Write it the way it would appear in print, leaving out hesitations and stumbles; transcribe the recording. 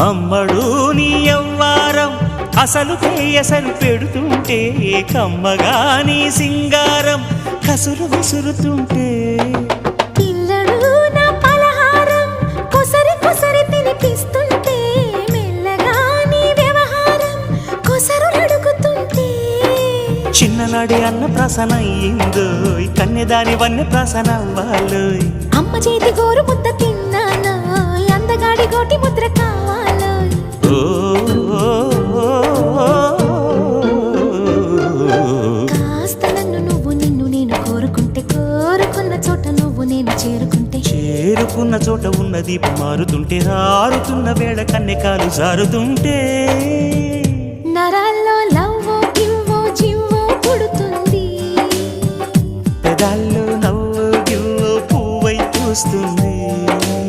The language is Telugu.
అమ్మడు నీ యవ్వారం అసలు కేయసలు పెడుతుంటే కమ్మగా నీ సింగారం కసురు విసురుతుంటే పిల్లడు నా పలహారం కొసరి కొసరి తినిపిస్తుంటే మెల్లగా నీ వ్యవహారం కొసరు అడుగుతుంటే చిన్ననాడి అన్న ప్రసన అయ్యిందో కన్నెదాని వన్నె ప్రసన అవ్వాలో అమ్మ చేతి గోరు ముద్ద తిన్నాను అందగాడి గోటి ముద్ర కావాలో కాస్త నన్ను నువ్వు నిన్ను నేను కోరుకుంటే కోరుకున్న చోట నువ్వు నేను చేరుకుంటే చేరుకున్న చోట ఉన్న దీపం మారుతుంటే ఆరుతున్న వేళ కన్నెకాలు జారుతుంటే నరాల్లో లవ్వో గివ్వో జివ్వో పుడుతుంది పెదాల్లో నవ్వు గివ్వు పువ్వై పూస్తుంది